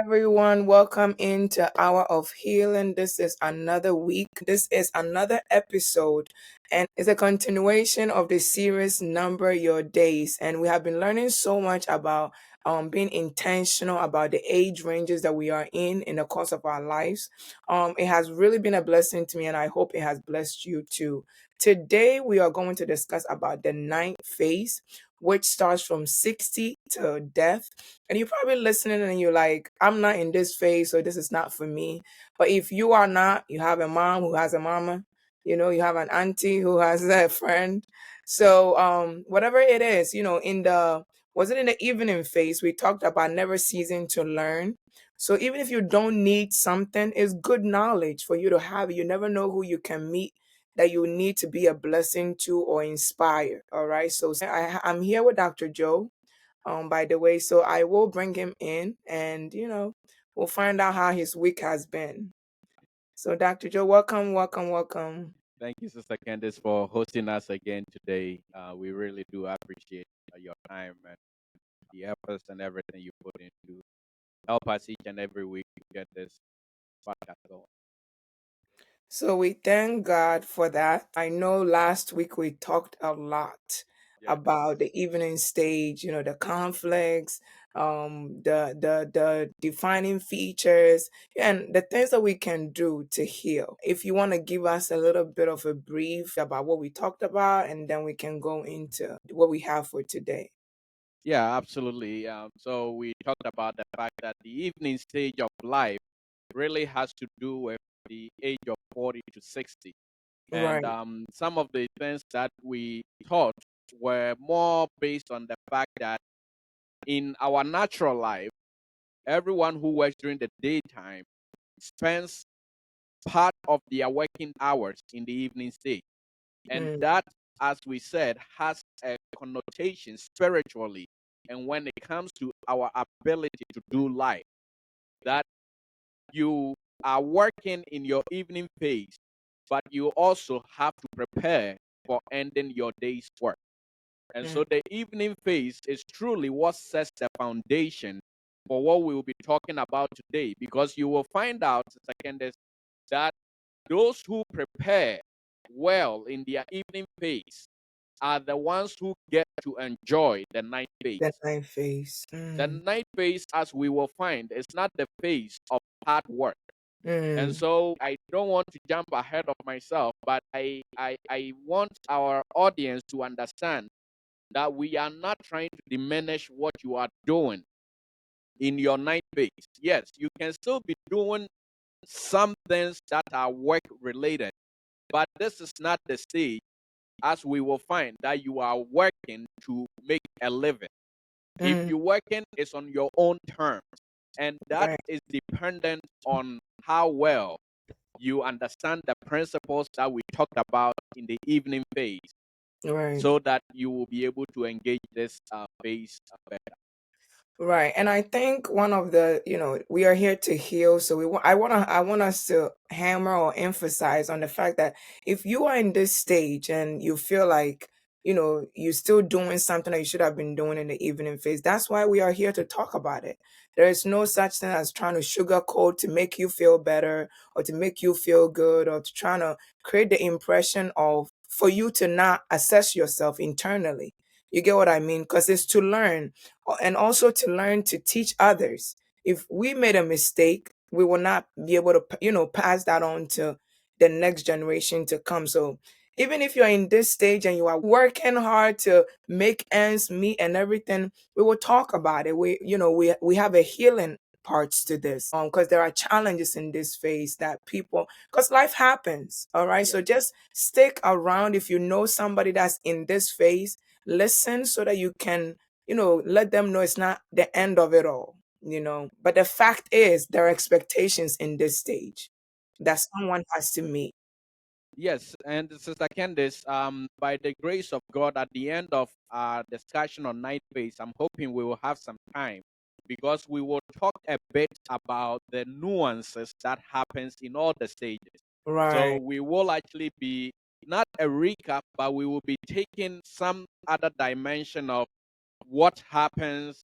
everyone. Welcome into Hour of Healing. This is another week. This is another episode, and it's a continuation of the series Number Your Days. And we have been learning so much about being intentional about the age ranges that we are in the course of our lives. It has really been a blessing to me, and I hope it has blessed you too. Today, we are going to discuss about the ninth phase, which starts from 60 to death. And you're probably listening and you're like, I'm not in this phase, so this is not for me. But if you are not, you have a mom who has a mama, you have an auntie who has a friend. So whatever it is, was it in the evening phase? We talked about never ceasing to learn. So even if you don't need something, it's good knowledge for you to have. You never know who you can meet that you need to be a blessing to or inspire. All right. So I'm here with Dr. Joe, by the way. So I will bring him in and, we'll find out how his week has been. So, Dr. Joe, welcome, welcome, welcome. Thank you, Sister Candice, for hosting us again today. We really do appreciate your time and the efforts and everything you put into help us each and every week to get this podcast going. So we thank God for that. I know last week we talked a lot Yes. about the evening stage, the conflicts, the defining features, and the things that we can do to heal. If you want to give us a little bit of a brief about what we talked about, and then we can go into what we have for today. Yeah, absolutely. So we talked about the fact that the evening stage of life really has to do with the age of 40 to 60. And Right. some of the things that we taught were more based on the fact that in our natural life, everyone who works during the daytime spends part of their working hours in the evening stage. And Mm, that, as we said, has a connotation spiritually. And when it comes to our ability to do life, that you are working in your evening phase, but you also have to prepare for ending your day's work. And mm, so the evening phase is truly what sets the foundation for what we will be talking about today, because you will find out, second, is that those who prepare well in their evening phase are the ones who get to enjoy the night phase. the ninth phase. The night phase, as we will find, is not the phase of hard work. And Mm, so I don't want to jump ahead of myself, but I want our audience to understand that we are not trying to diminish what you are doing in your night phase. Yes, you can still be doing some things that are work related, but this is not the stage, as we will find, that you are working to make a living. If mm, you're working, it's on your own terms, and that right, is dependent on how well you understand the principles that we talked about in the evening phase, right. so that you will be able to engage this phase better. Right. And I think one of the, we are here to heal. So I want us to hammer or emphasize on the fact that if you are in this stage and you feel like, you're still doing something that you should have been doing in the evening phase, that's why we are here to talk about it. There is no such thing as trying to sugarcoat to make you feel better or to make you feel good or to trying to create the impression of for you to not assess yourself internally. You get what I mean? Because it's to learn and also to learn to teach others. If we made a mistake, we will not be able to, pass that on to the next generation to come. So even if you're in this stage and you are working hard to make ends meet and everything, we will talk about it. We have a healing parts to this because there are challenges in this phase that people because life happens, all right? Yes. So just stick around. If you know somebody that's in this phase, listen so that you can, let them know it's not the end of it all. But the fact is, there are expectations in this stage that someone has to meet. Yes, and Sister Candice, by the grace of God, at the end of our discussion on night phase, I'm hoping we will have some time, because we will talk a bit about the nuances that happens in all the stages. So Right. we will actually be not a recap, but we will be taking some other dimension of what happens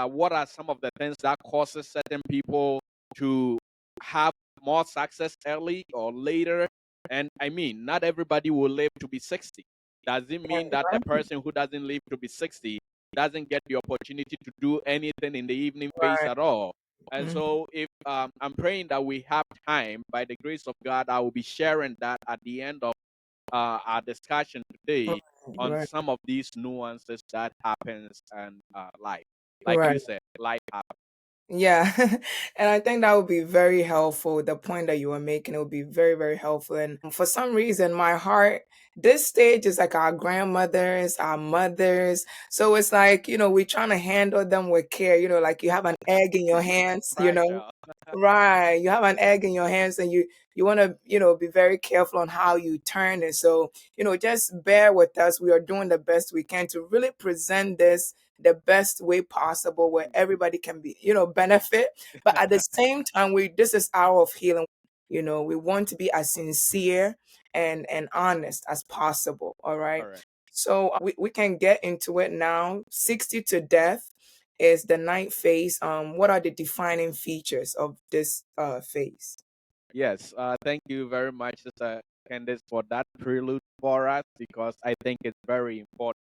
what are some of the things that causes certain people to have more success early or later. And I mean, not everybody will live to be 60. Does it mean that the person who doesn't live to be 60 doesn't get the opportunity to do anything in the evening phase Right. at all? And Mhm. so, if I'm praying that we have time, by the grace of God, I will be sharing that at the end of our discussion today on Right. some of these nuances that happens in life. Like Right. you said, life happens. Yeah. And I think that would be very helpful. The point that you were making, it would be very, very helpful. And for some reason, my heart, this stage is like our grandmothers, our mothers. So it's like, we're trying to handle them with care. Like you have an egg in your hands, Fragile. Right. You have an egg in your hands and you want to, be very careful on how you turn it. So, just bear with us. We are doing the best we can to really present this the best way possible where everybody can be, benefit. But at the same time, this is hour of healing. We want to be as sincere and honest as possible. All right. All right. So we can get into it now. 60 to death is the ninth phase. What are the defining features of this phase? Yes. Thank you very much, Sister Candice, for that prelude for us, because I think it's very important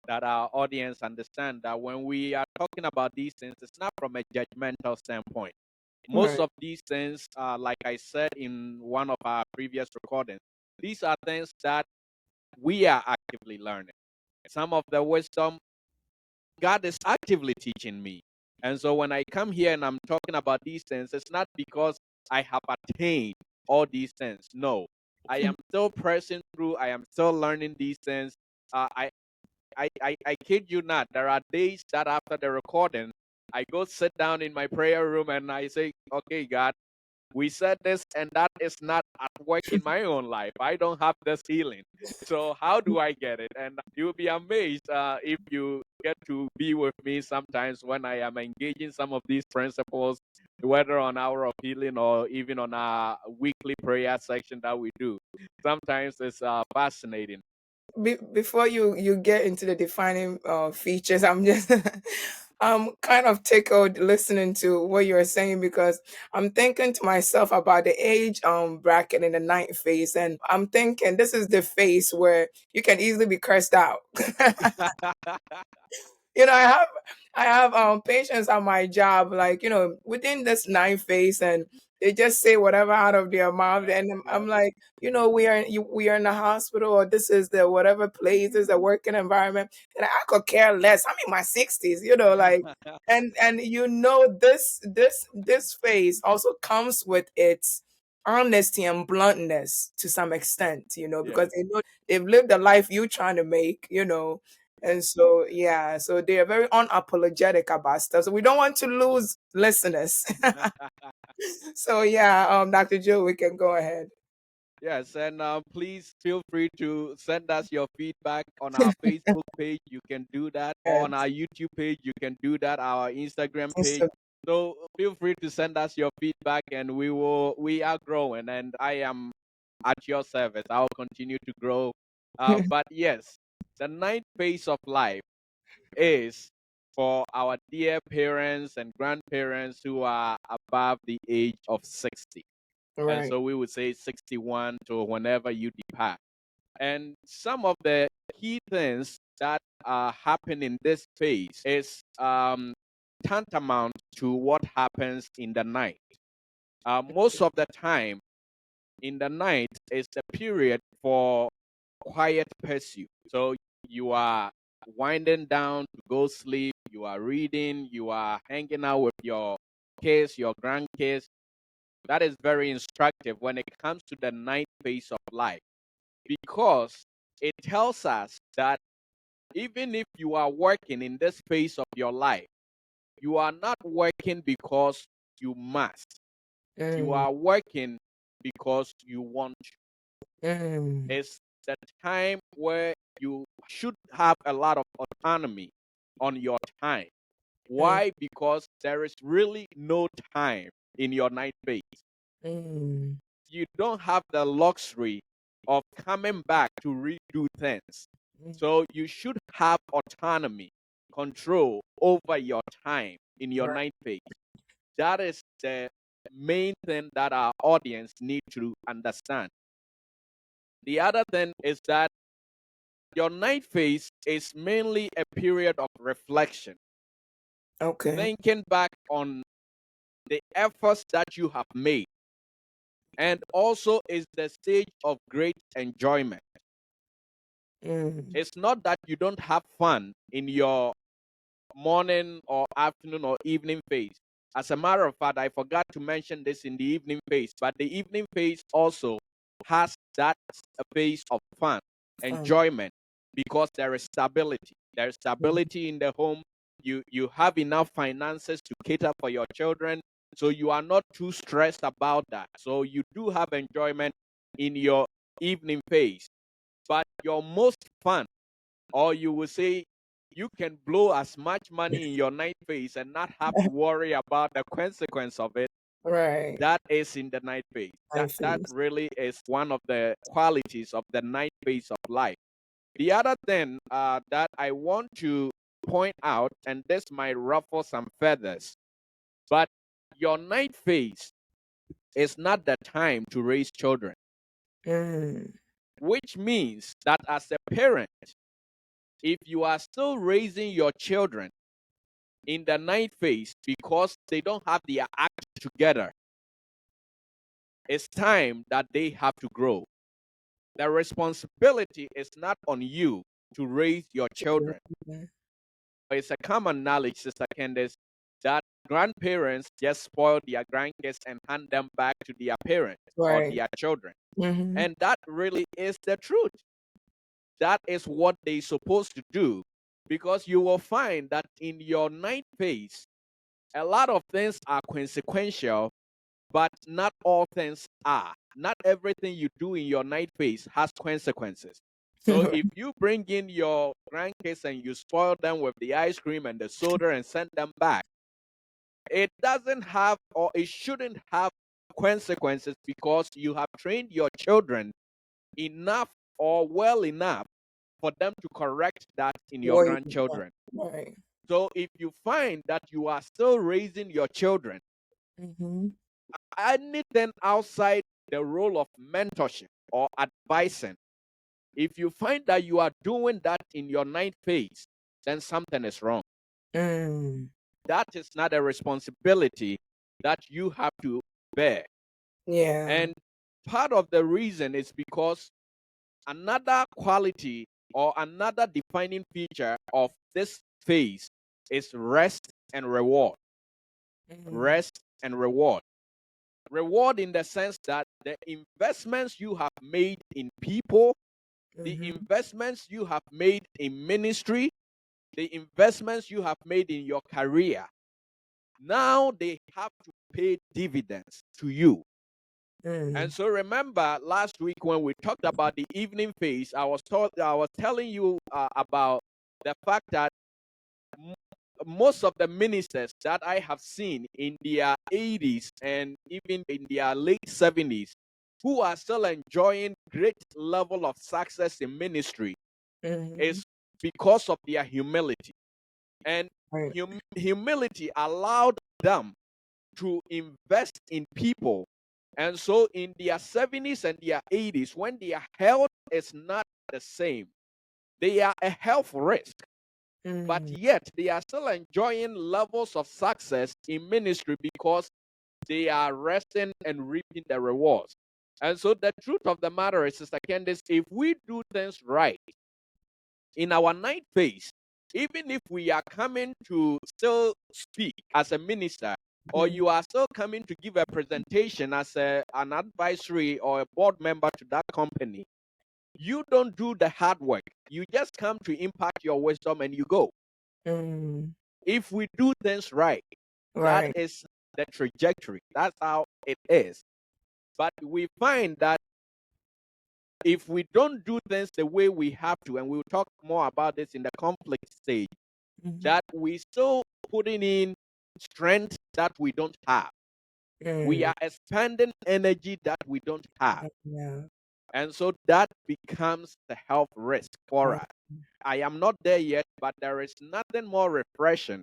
that our audience understand that when we are talking about these things, it's not from a judgmental standpoint. Most Right. of these things, like I said in one of our previous recordings, these are things that we are actively learning. Some of the wisdom God is actively teaching me. And so when I come here and I'm talking about these things, it's not because I have attained all these things. No, I am still pressing through. I am still learning these things. I kid you not. There are days that after the recording, I go sit down in my prayer room and I say, okay, God, we said this and that is not at work in my own life. I don't have this healing. So how do I get it? And you'll be amazed if you get to be with me sometimes when I am engaging some of these principles, whether on Hour of Healing or even on our weekly prayer section that we do. Sometimes it's fascinating. Before you get into the defining features, I'm just I'm kind of tickled listening to what you're saying because I'm thinking to myself about the age bracket in the ninth phase, and I'm thinking this is the phase where you can easily be cursed out. I have patients at my job, like, within this nine phase, and they just say whatever out of their mouth. Yep, And I'm yep. like, we are in the hospital, or this is the whatever place, this is a working environment. And I could care less. I'm in my 60s, like, and this phase also comes with its honesty and bluntness to some extent, because Yes. they know they've lived the life you trying to make, and so, yeah, so they are very unapologetic about stuff. So we don't want to lose listeners. So yeah, Dr. Joe, we can go ahead. Yes, and please feel free to send us your feedback on our Facebook page. You can do that, or on Yes. our YouTube page. You can do that. Our Instagram page. Insta- So feel free to send us your feedback, and we are growing, and I am at your service. I'll continue to grow. But yes, the ninth phase of life is for our dear parents and grandparents who are above the age of 60. And Right. so we would say 61 to whenever you depart. And some of the key things that happen in this phase is tantamount to what happens in the night. Most of the time in the night is the period for quiet pursuit. So you are winding down to go sleep, you are reading, you are hanging out with your kids, your grandkids. That is very instructive when it comes to the ninth phase of life, because it tells us that even if you are working in this phase of your life, you are not working because you must. You Mm, are working because you want to. mm, It's the time where you should have a lot of autonomy on your time. mm, Why? Because there is really no time in your ninth phase. mm, You don't have the luxury of coming back to redo things. mm, So you should have autonomy. control over your time in your Right. ninth phase. That is the main thing that our audience need to understand. The other thing is that your ninth phase is mainly a period of reflection, Okay. thinking back on the efforts that you have made, and also is the stage of great enjoyment. Mm. It's not that you don't have fun in your morning or afternoon or evening phase. As a matter of fact, I forgot to mention this in the evening phase, but the evening phase also has that phase of fun, Fun. enjoyment, because there is stability. There is Mm. stability in the home. You have enough finances to cater for your children, so you are not too stressed about that. So you do have enjoyment in your evening phase, but your most fun, or you will say you can blow as much money in your night phase and not have to worry about the consequence of it. Right. That is in the night phase. I That feel. really is one of the qualities of the night phase of life. The other thing that I want to point out, and this might ruffle some feathers, but your night phase is not the time to raise children, Mm. which means that as a parent, if you are still raising your children in the ninth phase because they don't have their act together, it's time that they have to grow. The responsibility is not on you to raise your children. Mm. It's a common knowledge, Sister Candace, that grandparents just spoil their grandkids and hand them back to their parents or Right. their children. Mm-hmm. And that really is the truth. That is what they're supposed to do, because you will find that in your ninth phase, a lot of things are consequential, but not all things are. Not everything you do in your night phase has consequences. So if you bring in your grandkids and you spoil them with the ice cream and the soda and send them back, it doesn't have, or it shouldn't have, consequences, because you have trained your children enough or well enough for them to correct that in your Wait. grandchildren. Right. So if you find that you are still raising your children, Mm-hmm. anything outside the role of mentorship or advising, if you find that you are doing that in your ninth phase, then something is wrong. Mm. That is not a responsibility that you have to bear. Yeah. And part of the reason is because another quality or another defining feature of this phase is rest and reward. Mm. Rest and reward. Reward in the sense that the investments you have made in people, the Mm-hmm. investments you have made in ministry, the investments you have made in your career, now they have to pay dividends to you. And Mm. so remember last week when we talked about the evening phase, I was telling you about the fact that m- most of the ministers that I have seen in their 80s and even in their late 70s, who are still enjoying great level of success in ministry, Mm-hmm. is because of their humility. And Right. humility allowed them to invest in people. And so in their 70s and their 80s, when their health is not the same, they are a health risk, but Mm. yet they are still enjoying levels of success in ministry because they are resting and reaping the rewards. And so the truth of the matter is, Sister Candice, if we do things right in our ninth phase, even if we are coming to still speak as a minister, or Mm. you are still coming to give a presentation as an advisory or a board member to that company, you don't do the hard work. You just come to impact your wisdom and you go. Mm. If we do things right, that Right. is the trajectory. That's how it is. But we find that if we don't do things the way we have to, and we'll talk more about this in the conflict stage, Mm-hmm. that we still putting in strength that we don't have. We Mm. are expanding energy that we don't have. Yeah. And so that becomes the health risk for Right. us. I am not there yet, but there is nothing more refreshing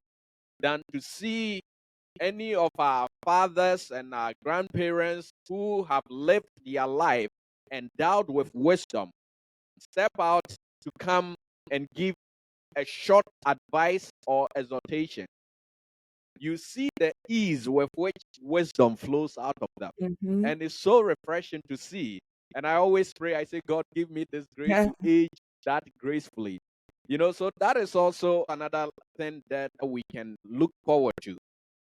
than to see any of our fathers and our grandparents who have lived their life endowed with wisdom step out to come and give a short advice or exhortation. You see the ease with which wisdom flows out of them. Mm-hmm. And it's so refreshing to see. And I always pray, I say, God, give me this grace Yeah. to age that gracefully. So that is also another thing that we can look forward to.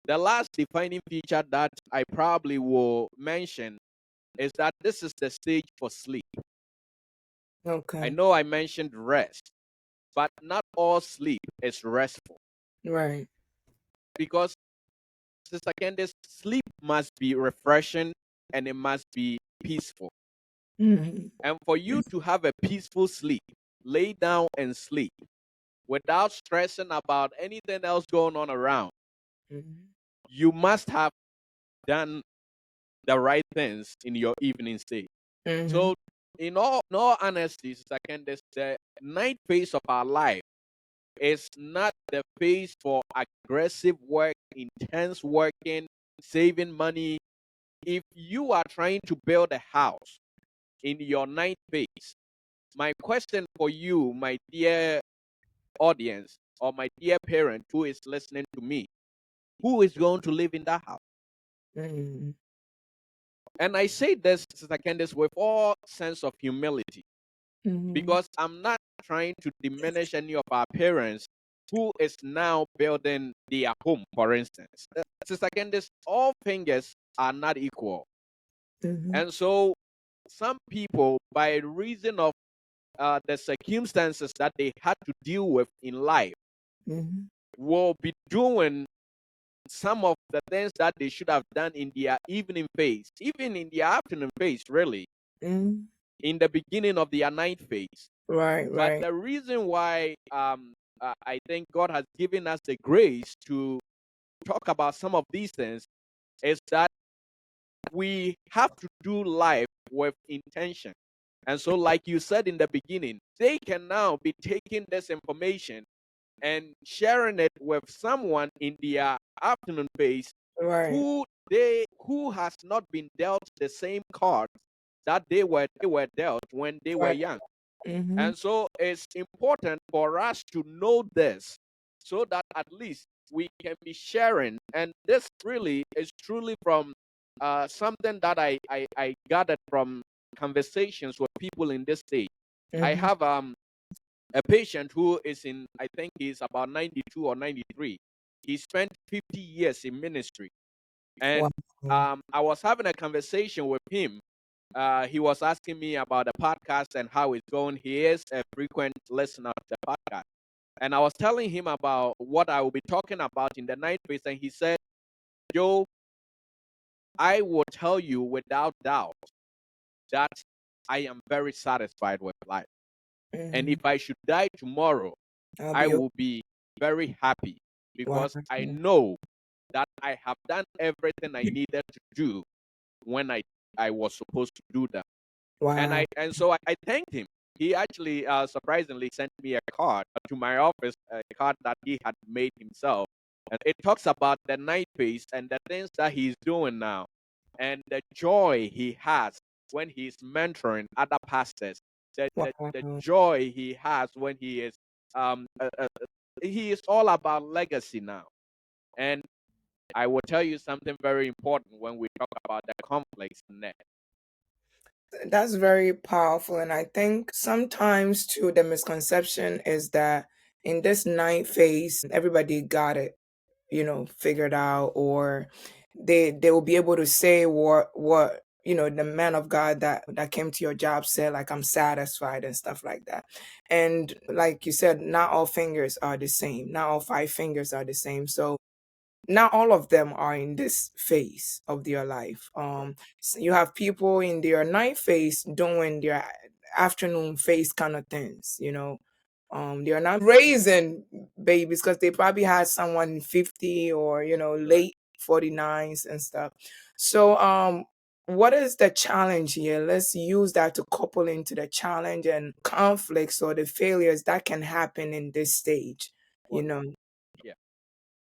The last defining feature that I probably will mention is that this is the stage for sleep. I Okay. know I mentioned rest, but not all sleep is restful Right. because, Sister Candace, sleep must be refreshing and it must be peaceful. Mm-hmm. And for you to have a peaceful sleep, lay down and sleep without stressing about anything else going on around, Mm-hmm. you must have done the right things in your evening state. Mm-hmm. So, in all honesty, Sister Candace, the night phase of our life is not the phase for aggressive work, intense working, saving money. If you are trying to build a house in your night phase, my question for you, my dear audience, or my dear parent who is listening to me, who is going to live in that house? Mm-hmm. And I say this, Sister Candace, with all sense of humility, Mm-hmm. because I'm not trying to diminish any of our parents who is now building their home, for instance. Sister Candace, all fingers are not equal. Mm-hmm. And so some people, by reason of the circumstances that they had to deal with in life, Mm-hmm. will be doing some of the things that they should have done in their evening phase, even in their afternoon phase, really, Mm-hmm. in the beginning of their night phase. Right. But Right. the reason why I think God has given us the grace to talk about some of these things is that we have to do life with intention. And so, like you said in the beginning, they can now be taking this information and sharing it with someone in their afternoon phase Right. who has not been dealt the same cards that they were dealt when they were Right. young. Mm-hmm. And so it's important for us to know this so that at least we can be sharing. And this really is truly from something that I gathered from conversations with people in this state. I Mm-hmm. have a patient who is in, I think he's about 92 or 93. He spent 50 years in ministry. Wow. And I was having a conversation with him. He was asking me about the podcast and how it's going. He is a frequent listener of the podcast. And I was telling him about what I will be talking about in the night phase. And he said, Joe, I will tell you without doubt that I am very satisfied with life. And Mm-hmm. if I should die tomorrow, I'll I be okay. will be very happy Wow. because I know that I have done everything I needed to do when I was supposed to do that. And Wow. I thanked him. He actually surprisingly sent me a card to my office, a card that he had made himself. And it talks about the night phase and the things that he's doing now and the joy he has when he's mentoring other pastors, the Wow. joy he has when um, uh, uh, he is all about legacy now. And I will tell you something very important when we talk about the conflicts in that. That's very powerful. And I think sometimes too the misconception is that in this ninth phase, everybody got it, figured out, or they will be able to say what the man of God that came to your job said, like, I'm satisfied and stuff like that. And like you said, not all fingers are the same. Not all five fingers are the same. So not all of them are in this phase of their life. You have people in their night phase doing their afternoon phase kind of things. They are not raising babies because they probably had someone 50 or late 49s and stuff. So what is the challenge here? Let's use that to couple into the challenge and conflicts or the failures that can happen in this stage, you What? know. Yeah.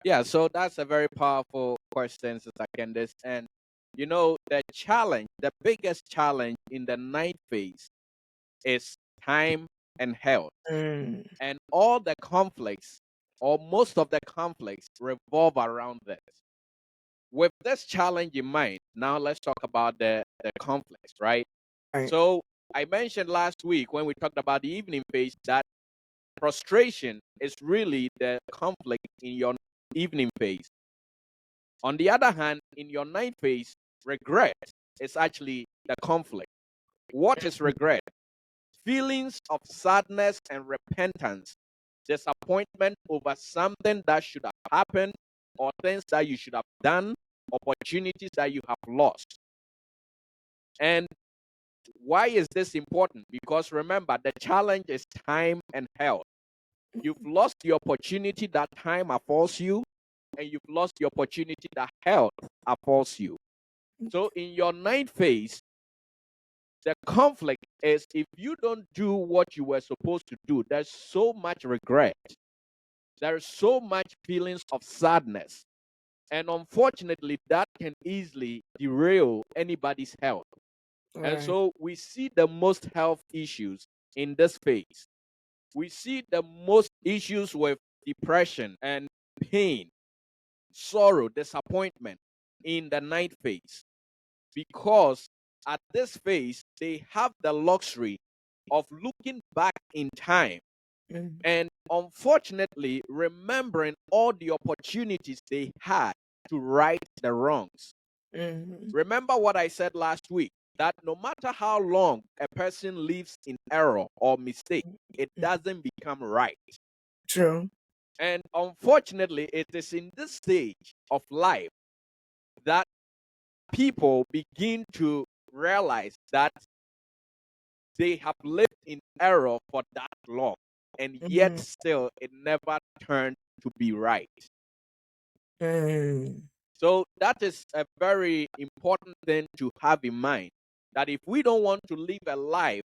Yeah, so that's a very powerful question, Sister Candace. And the challenge, the biggest challenge in the ninth phase is time and health. Mm, And all the conflicts, or most of the conflicts, revolve around this. With this challenge in mind, now let's talk about the conflicts, right? right. So I mentioned last week when we talked about the evening phase that frustration is really the conflict in your evening phase. On the other hand, in your ninth phase, regret is actually the conflict. What is regret? Feelings of sadness and repentance, disappointment over something that should have happened, or things that you should have done, opportunities that you have lost. And why is this important? Because remember, the challenge is time and health. You've lost the opportunity that time affords you, and you've lost the opportunity that health affords you. So in your ninth phase, the conflict is if you don't do what you were supposed to do, there's so much regret. There's so much feelings of sadness. And unfortunately, that can easily derail anybody's health. And Right. so we see the most health issues in this phase. We see the most issues with depression and pain, sorrow, disappointment in the ninth phase. Because at this phase, they have the luxury of looking back in time Mm, and unfortunately remembering all the opportunities they had to right the wrongs. mm, Remember what I said last week that no matter how long a person lives in error or mistake, it mm. doesn't become right. True. And unfortunately, it is in this stage of life that people begin to realize that they have lived in error for that long, and yet Mm, still it never turned to be right. mm, So that is a very important thing to have in mind. That if we don't want to live a life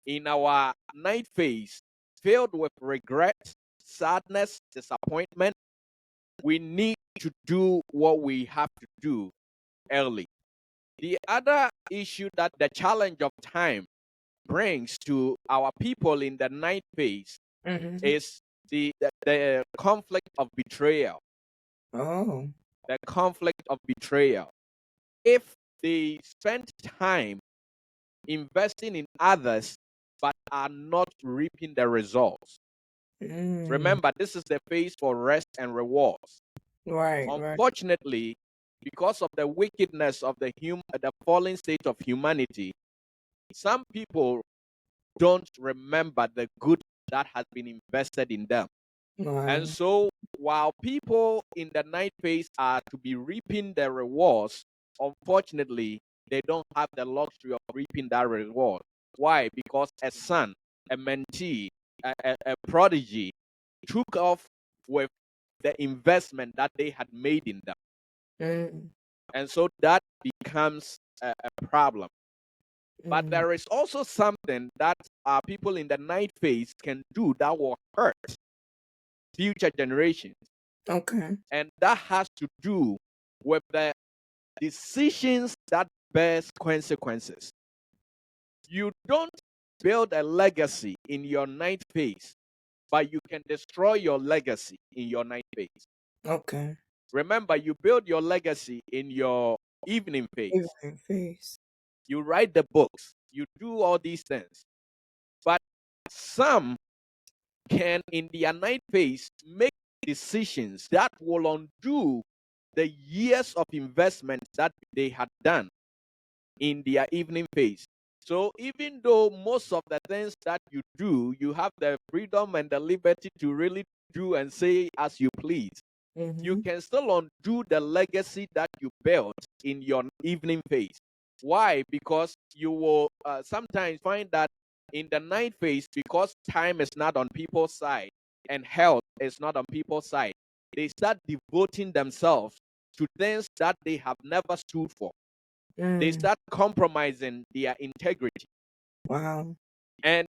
in our ninth phase filled with regret, sadness, disappointment, we need to do what we have to do early. The other issue that the challenge of time brings to our people in the ninth phase mm. is the conflict of betrayal. Oh. The conflict of betrayal. If they spend time investing in others but are not reaping the results. Mm. Remember, this is the phase for rest and rewards. Right, right. Unfortunately, because of the wickedness of the fallen state of humanity, some people don't remember the good that has been invested in them. And Right. so, while people in the ninth phase are to be reaping the rewards, unfortunately, they don't have the luxury of reaping that reward. Why? Because a son, a mentee, a prodigy took off with the investment that they had made in them. Mm, And so that becomes a problem. But mm. there is also something that people in the ninth phase can do that will hurt future generations. Okay. And that has to do with the decisions that bears consequences. You don't build a legacy in your ninth phase, but you can destroy your legacy in your ninth phase. Okay. Remember, you build your legacy in your evening phase. Evening face. You write the books, you do all these things. But some can, in their ninth phase, make decisions that will undo the years of investment that they had done in their evening phase. So even though most of the things that you do, you have the freedom and the liberty to really do and say as you please, you Mm-hmm. can still undo the legacy that you built in your evening phase. Why? Because you will sometimes find that in the night phase, because time is not on people's side and health is not on people's side, they start devoting themselves to things that they have never stood for. They Mm. start compromising their integrity. Wow. And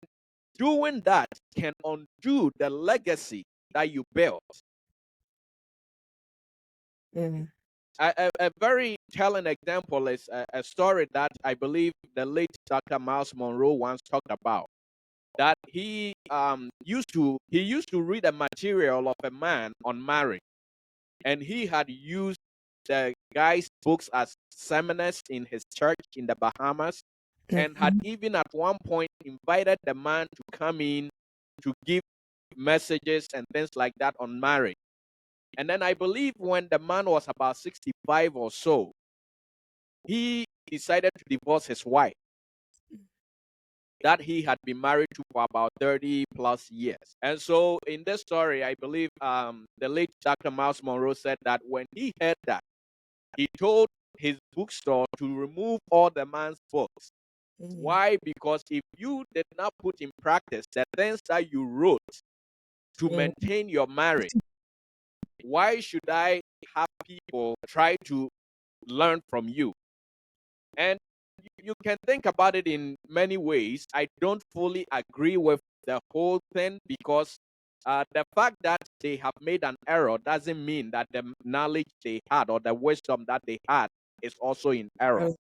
doing that can undo the legacy that you built. Mm. A very telling example is a story that I believe the late Dr. Miles Monroe once talked about. That he used to read a material of a man on marriage, and he had used the guy's books as seminars in his church in the Bahamas, and had Mhm. even at one point invited the man to come in to give messages and things like that on marriage. And then I believe when the man was about 65 or so, he decided to divorce his wife that he had been married to for about 30 plus years. And so in this story, I believe the late Dr. Miles Monroe said that when he heard that, he told his bookstore to remove all the man's books. Mm. Why? Because if you did not put in practice the things that you wrote to Mm. maintain your marriage, why should I have people try to learn from you? And you can think about it in many ways. I don't fully agree with the whole thing because the fact that they have made an error doesn't mean that the knowledge they had or the wisdom that they had is also in error.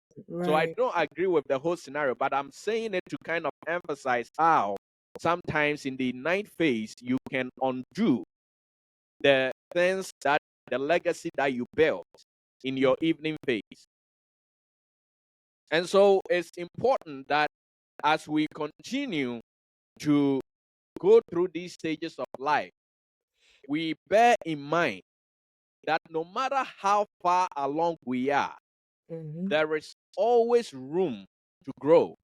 So I Right. don't agree with the whole scenario, but I'm saying it to kind of emphasize how sometimes in the night phase you can undo the things that the legacy that you built in your evening phase. And so it's important that as we continue to go through these stages of life, we bear in mind that no matter how far along we are, Mm-hmm. there is always room to grow.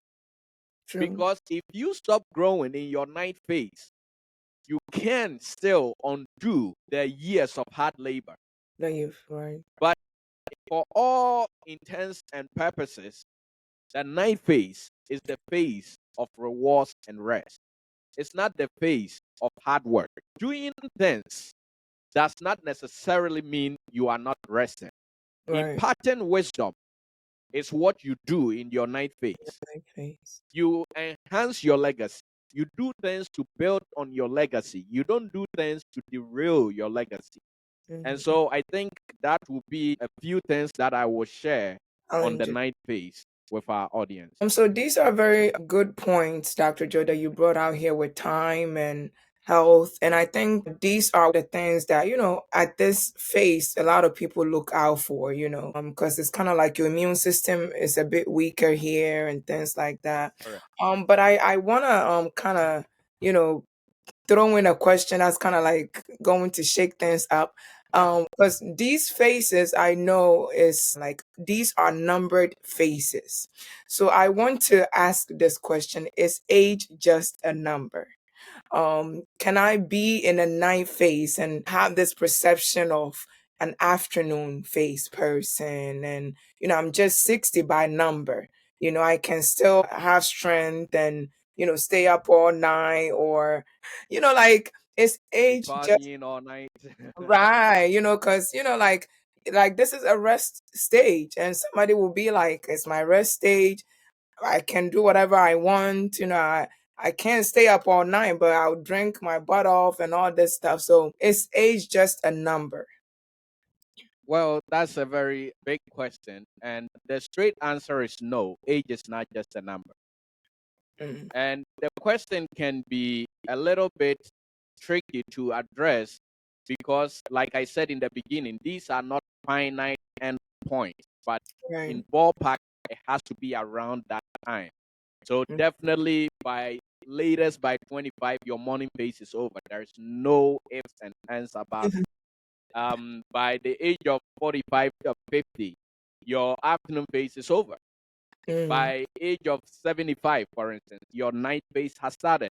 True. Because if you stop growing in your ninth phase, you can still undo the years of hard labor. That you've right. But for all intents and purposes, the ninth phase is the phase of rewards and rest. It's not the phase of hard work. Doing things does not necessarily mean you are not resting. Right. Imparting wisdom is what you do in your ninth phase. Like face. You enhance your legacy. You do things to build on your legacy. You don't do things to derail your legacy. And Mm-hmm. so I think that will be a few things that I will share on the Challenge. ninth phase with our audience. So these are very good points, Dr. Joe, that you brought out here with time and health. And I think these are the things that, at this phase, a lot of people look out for, because it's kind of like your immune system is a bit weaker here and things like that. Correct. But I wanna kind of, you know, throw in a question that's kind of like going to shake things up. Because these faces I know is like these are numbered faces. So I want to ask this question: is age just a number? Can I be in a night phase and have this perception of an afternoon phase person? And, I'm just 60 by number. I can still have strength and, stay up all night or, like, is Be age just partying all night. right? Because, like this is a rest stage and somebody will be like, it's my rest stage. I can do whatever I want. I can't stay up all night, but I'll drink my butt off and all this stuff. So is age just a number? Well, that's a very big question. And the straight answer is no. Age is not just a number. Mm. And the question can be a little bit tricky to address because, like I said in the beginning, these are not finite endpoints, but Right. in ballpark, it has to be around that time. So Mm. definitely by latest by 25, your morning phase is over. There's no ifs and ands about it. By the age of 45 to 50, your afternoon phase is over. Mm. By age of 75, for instance, your night phase has started,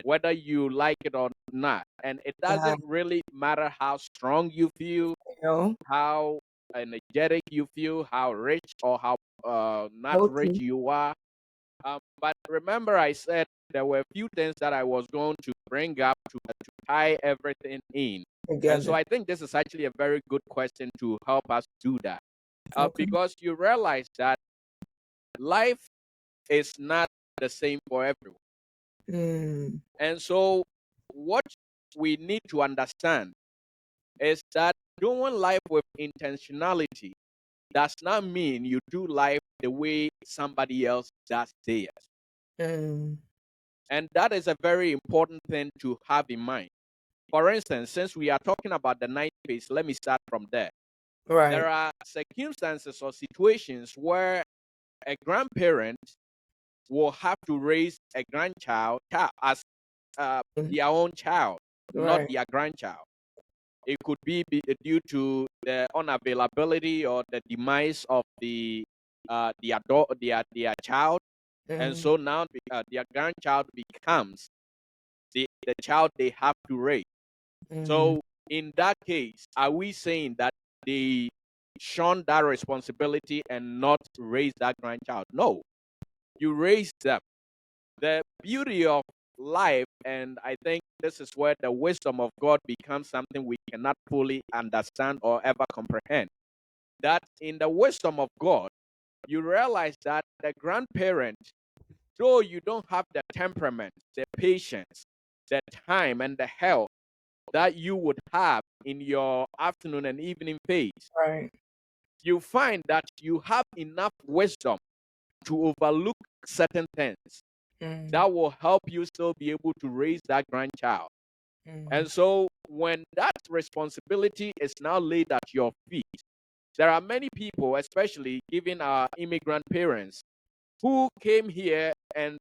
whether you like it or not. And it Yeah. doesn't really matter how strong you feel, You know, how energetic you feel, how rich or how not rich healthy you are. But remember, I said there were a few things that I was going to bring up to tie everything in. And so together. I think this is actually a very good question to help us do that. Okay. Because you realize that life is not the same for everyone. Mm. And so, what we need to understand is that doing life with intentionality does not mean you do life the way somebody else does theirs. Mm. And that is a very important thing to have in mind. For instance, since we are talking about the ninth phase, let me start from there. There Right. are circumstances or situations where a grandparent will have to raise a grandchild as Mm. their own child, not Right. their grandchild. It could be due to the unavailability or the demise of the adult, their child, and Mm. so now their grandchild becomes the child they have to raise. Mm. So in that case, are we saying that they shun that responsibility and not raise that grandchild? No, you raise them. The beauty of life, and I think this is where the wisdom of God becomes something we cannot fully understand or ever comprehend. That in the wisdom of God, you realize that the grandparent, though you don't have the temperament, the patience, the time, and the health that you would have in your afternoon and evening phase, Right. you find that you have enough wisdom to overlook certain things Mm. that will help you still be able to raise that grandchild. Mm. And so when that responsibility is now laid at your feet, there are many people, especially given our immigrant parents, who came here and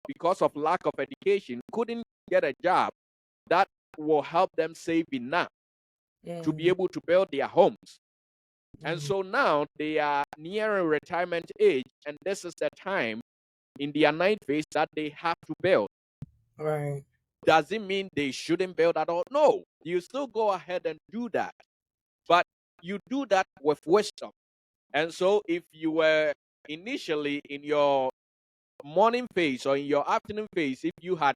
because of lack of education couldn't get a job that will help them save enough to be Mm. able to build their homes. And Mm. so now they are nearing retirement age, and this is the time in their ninth phase that they have to build. Right. Does it mean they shouldn't build at all? No, you still go ahead and do that, but you do that with wisdom. And so if you were initially in your morning phase or in your afternoon phase, if you had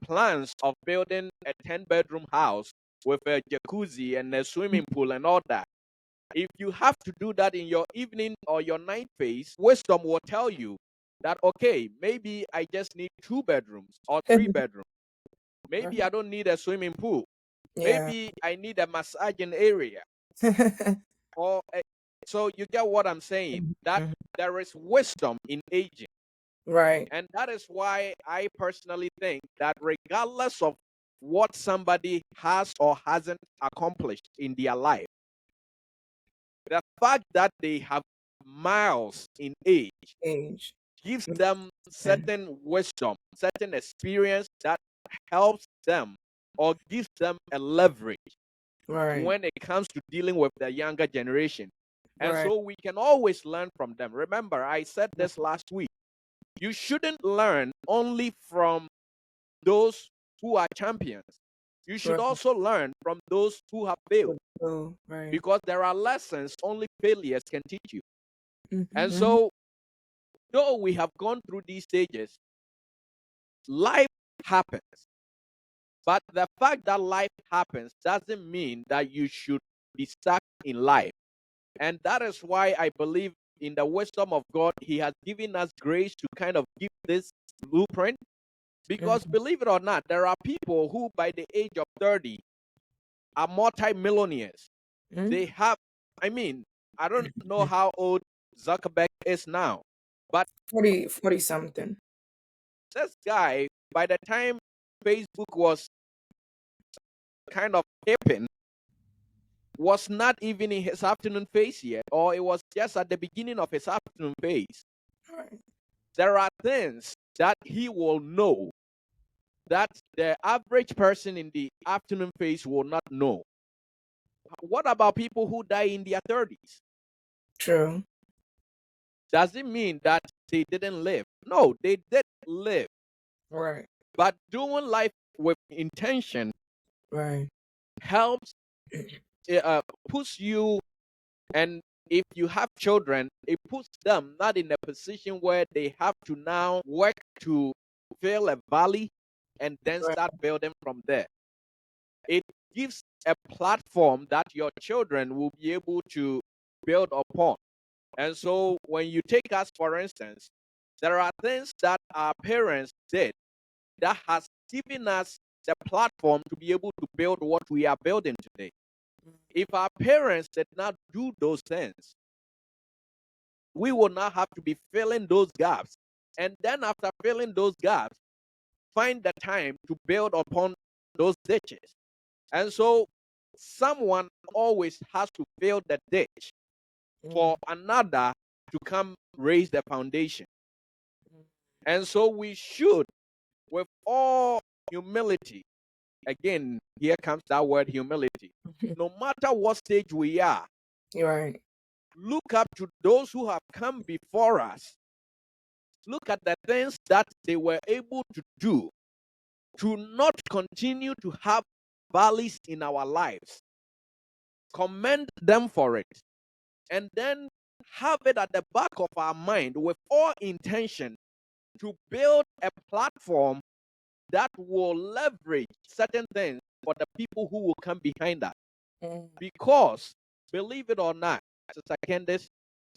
plans of building a 10-bedroom house with a jacuzzi and a swimming pool and all that, if you have to do that in your evening or your night phase, wisdom will tell you that, okay, maybe I just need 2 bedrooms or 3 bedrooms. Maybe I Right. don't need a swimming pool. Yeah. Maybe I need a massaging area. Or so you get what I'm saying. That Mhm. there is wisdom in aging. Right. And that is why I personally think that regardless of what somebody has or hasn't accomplished in their life, the fact that they have miles in age Age. gives Makes them sense. certain wisdom, certain experience that helps them or gives them a leverage Right. when it comes to dealing with the younger generation. And Right. so we can always learn from them. Remember, I said this last week. You shouldn't learn only from those who are champions. You should Right. also learn from those who have failed Oh, right. because there are lessons only failures can teach you. And Mm-hmm. so, though we have gone through these stages, life happens. But the fact that life happens doesn't mean that you should be stuck in life. And that is why I believe in the wisdom of God, He has given us grace to kind of give this blueprint. Because Mm-hmm. believe it or not, there are people who by the age of 30 are multi-millionaires. They have, I mean, I don't know how old Zuckerberg is now, but 40 something. this guy, by the time Facebook was kind of hipping, was not even in his afternoon phase yet, or it was just at the beginning of his afternoon phase. Right. There are things that he will know that the average person in the afternoon phase will not know. What about people who die in their 30s? True. Does it mean that they didn't live? No, they did live. Right. But doing life with intention Right. helps, puts you, and if you have children, it puts them not in a position where they have to now work to fill a valley and then Right. start building from there. It gives a platform that your children will be able to build upon. And so when you take us, for instance, there are things that our parents did that has given us the platform to be able to build what we are building today. If our parents did not do those things, we will not have to be filling those gaps. And then after filling those gaps, find the time to build upon those ditches. And so someone always has to fill the ditch for another to come raise the foundation. And so we should, with all humility, again, here comes that word humility. No matter what stage we are, Right. look up to those who have come before us. Look at the things that they were able to do to not continue to have valleys in our lives. Commend them for it. And then have it at the back of our mind with all intention to build a platform that will leverage certain things for the people who will come behind us. Because, believe it or not, Sister Candace,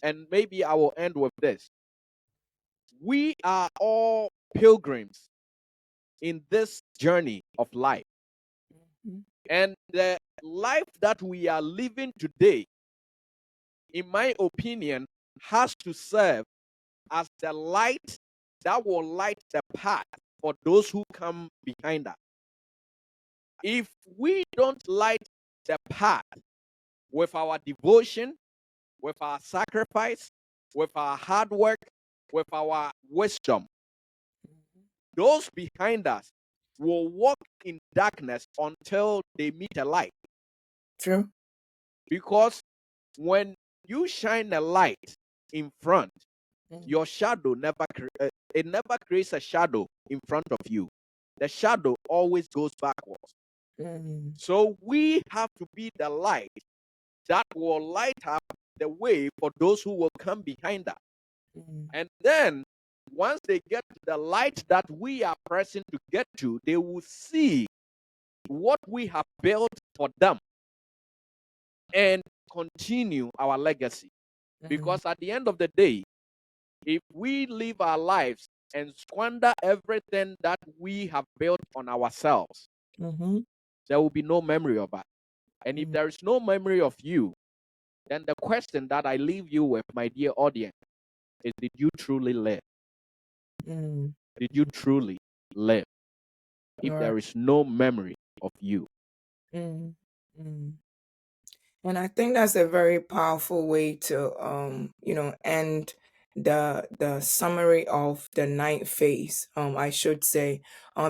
and maybe I will end with this. We are all pilgrims in this journey of life. And the life that we are living today, in my opinion, has to serve as the light that will light the path for those who come behind us. If we don't light the path with our devotion, with our sacrifice, with our hard work, with our wisdom, those behind us will walk in darkness until they meet a light. True. Because when you shine a light in front, your shadow never creates a shadow in front of you. The shadow always goes backwards. So we have to be the light that will light up the way for those who will come behind us. And then once they get to the light that we are pressing to get to, they will see what we have built for them and continue our legacy. Because at the end of the day, if we live our lives and squander everything that we have built on ourselves, there will be no memory of us. And if there is no memory of you, then the question that I leave you with, my dear audience, is did you truly live? Did you truly live? If Right. there is no memory of you. And I think that's a very powerful way to end the summary of the night phase, I should say.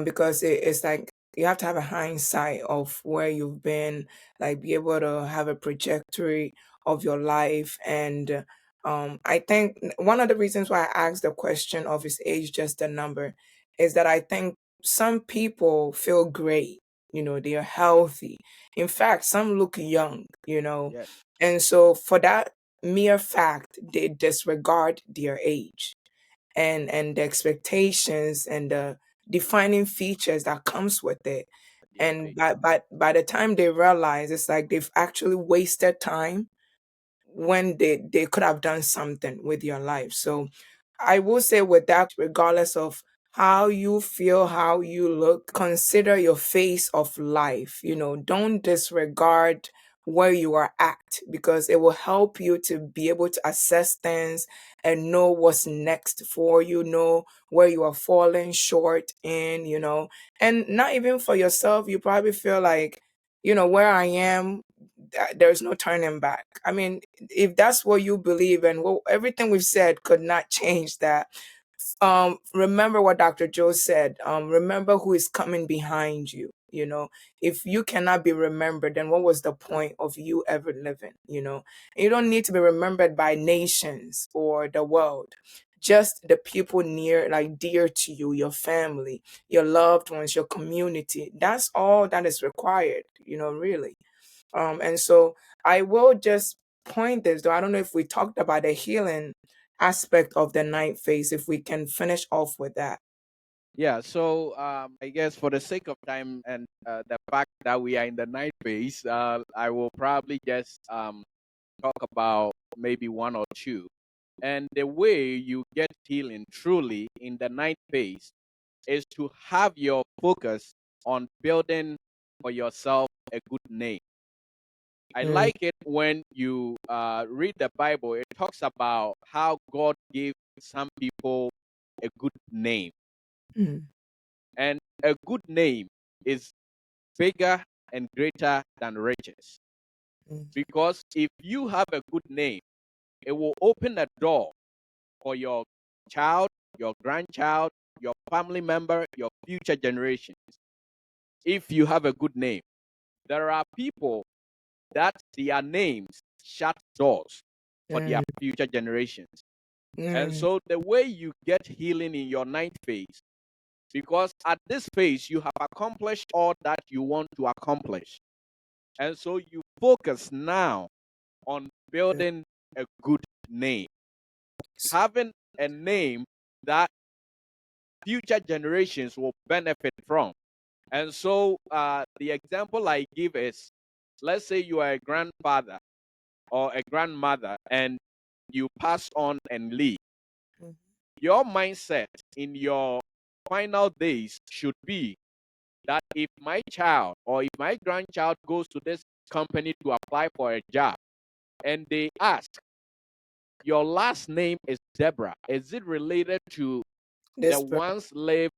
Because it's like you have to have a hindsight of where you've been, like be able to have a trajectory of your life. And I think one of the reasons why I asked the question of is age just a number is that I think some people feel great, they are healthy. In fact, some look young, Yes. and so for that mere fact, they disregard their age and the expectations and the defining features that comes with it. Their And age. by the time they realize, it's like they've actually wasted time when they could have done something with your life. So I will say with that, regardless of how you feel, how you look, consider your phase of life. Don't disregard where you are at, because it will help you to be able to assess things and know what's next for you, know where you are falling short in, and not even for yourself. You probably feel like, where I am, there's no turning back. I mean, if that's what you believe, and everything we've said could not change that. Remember what Dr. Joe said. Remember who is coming behind you. If you cannot be remembered, then what was the point of you ever living? You don't need to be remembered by nations or the world. Just the people near, like dear to you, your family, your loved ones, your community. That's all that is required, really. And so I will just point this, though I don't know if we talked about the healing aspect of the night phase, if we can finish off with that. Yeah, so I guess for the sake of time and the fact that we are in the night phase, I will probably just talk about maybe one or two. And the way you get healing truly in the ninth phase is to have your focus on building for yourself a good name. I Mm, like it when you read the Bible. It talks about how God gave some people a good name. mm, And a good name is bigger and greater than riches. mm, Because if you have a good name, it will open a door for your child, your grandchild, your family member, your future generations. If you have a good name, there are people that their names shut doors for their mm, future generations. And mm. so the way you get healing in your ninth phase, because at this phase you have accomplished all that you want to accomplish. And so you focus now on building a good name, having a name that future generations will benefit from. And so the example I give is, let's say you are a grandfather or a grandmother and you pass on and leave. Mm. Your mindset in your final days should be that if my child or if my grandchild goes to this company to apply for a job and they ask, your last name is Deborah, is it related to the This per- once lived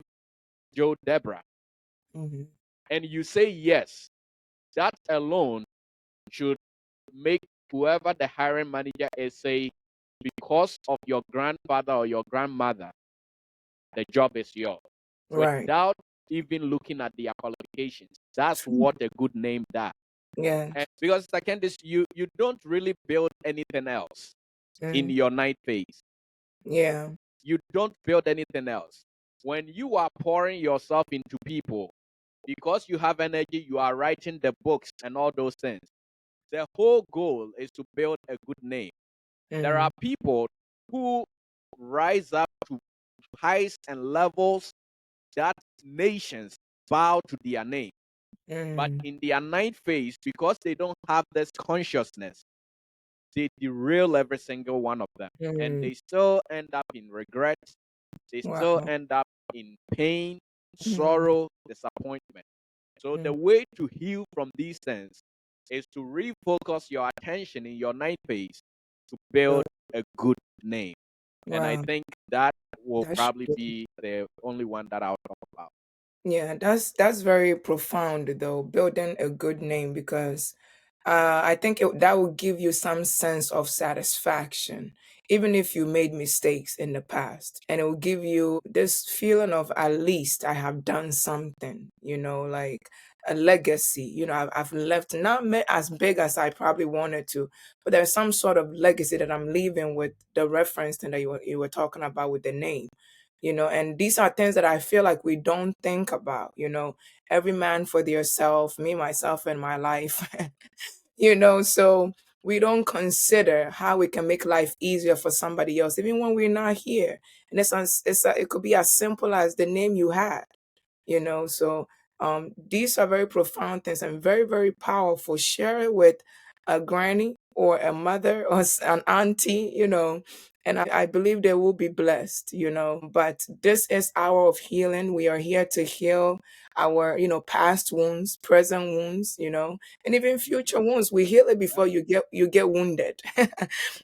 Joe Deborah? Mhm. And you say yes, that alone should make whoever the hiring manager is say, because of your grandfather or your grandmother, the job is yours, Right. without even looking at their qualifications. That's True. what a good name does. Yeah. And because second is you don't really build anything else in Mm. your ninth phase. Yeah. You don't build anything else. When you are pouring yourself into people, because you have energy, you are writing the books and all those things. The whole goal is to build a good name. There Mm. are people who rise up to heights and levels that nations bow to their name. But Mm. in their ninth phase, because they don't have this consciousness, they derail every single one of them. And Mm. they still end up in regret. They still Wow. end up in pain, Mm. sorrow, disappointment. So the Mm. way to heal from these things is to refocus your attention in your ninth phase to build Good. a good name. And I Wow. think that will That's probably true. be the only one that I'll talk about. Yeah, that's very profound though, building a good name because I think that will give you some sense of satisfaction, even if you made mistakes in the past. And it will give you this feeling of at least I have done something, like a legacy. I've left not as big as I probably wanted to, but there's some sort of legacy that I'm leaving with the reference thing that you were talking about with the name. And these are things that I feel like we don't think about, every man for theirself, me, myself, and my life. So we don't consider how we can make life easier for somebody else, even when we're not here. And it could be as simple as the name you had, so these are very profound things and very, very powerful. Share it with a granny or a mother or an auntie, and I believe they will be blessed, but this is hour of healing. We are here to heal our, past wounds, present wounds, and even future wounds. We heal it before you get wounded.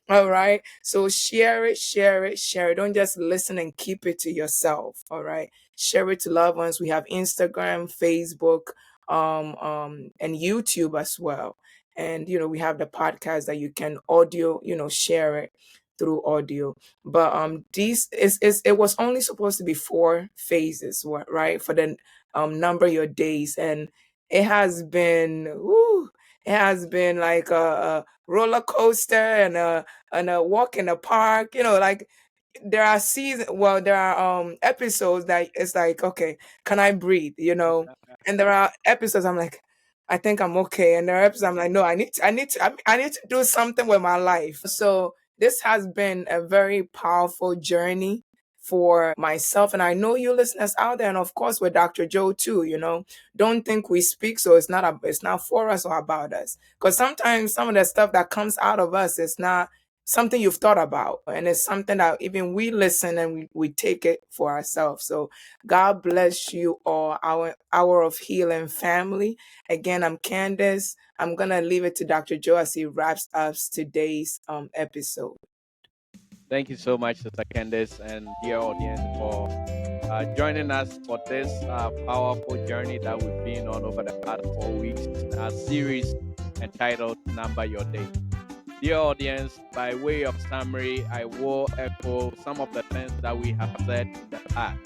All right. So share it, share it. Don't just listen and keep it to yourself. All right. Share it to loved ones. We have Instagram, Facebook, and YouTube as well. And we have the podcast that you can audio, share it through audio. But these is it was only supposed to be 4 phases, right? For the number your days, and it has been it has been like a roller coaster and a walk in the park. Like there are episodes that it's like, okay, can I breathe, and there are episodes I'm like, I think I'm okay, and there are episodes I'm like, no, I need to do something with my life. So this has been a very powerful journey for myself, and I know you listeners out there, and of course with Dr. Joe too. Don't think we speak so it's not for us or about us, because sometimes some of the stuff that comes out of us is not something you've thought about, and it's something that even we listen and we take it for ourselves. So God bless you all, our Hour of Healing family. Again, I'm Candace. I'm gonna leave it to Dr. Joe as he wraps up today's episode. Thank you so much, Sister Candace, and dear audience, for joining us for this powerful journey that we've been on over the past 4 weeks in our series entitled Number Your Day. Dear audience, by way of summary, I will echo some of the things that we have said in the past,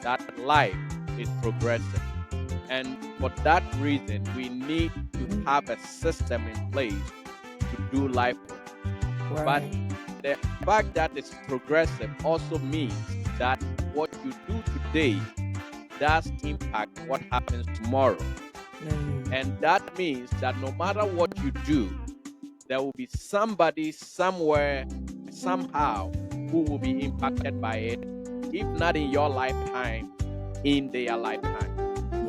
that life is progressive. And for that reason, we need to have a system in place to do life with. But Right. the fact that it's progressive also means that what you do today does impact what happens tomorrow. And that means that no matter what you do, there will be somebody somewhere, somehow, who will be impacted by it, if not in your lifetime, in their lifetime.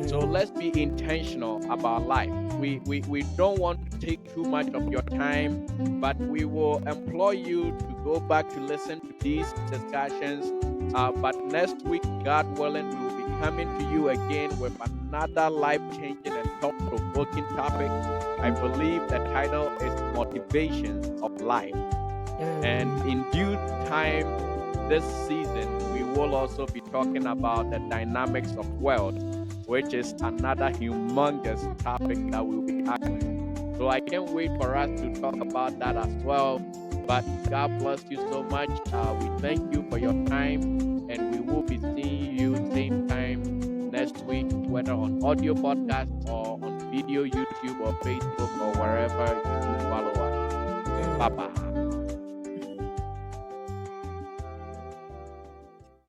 So let's be intentional about life. We don't want to take too much of your time, but we will employ you to go back to listen to these discussions. But next week, God willing, we will be coming to you again with another life-changing and thought-provoking topic. I believe the title is Motivations of Life. And in due time, this season, we will also be talking about the dynamics of wealth, which is another humongous topic that we'll be tackling. So I can't wait for us to talk about that as well. But God bless you so much. We thank you for your time, and we will be seeing you same time next week, whether on audio podcast or on video, YouTube or Facebook or wherever you do follow us. Bye-bye.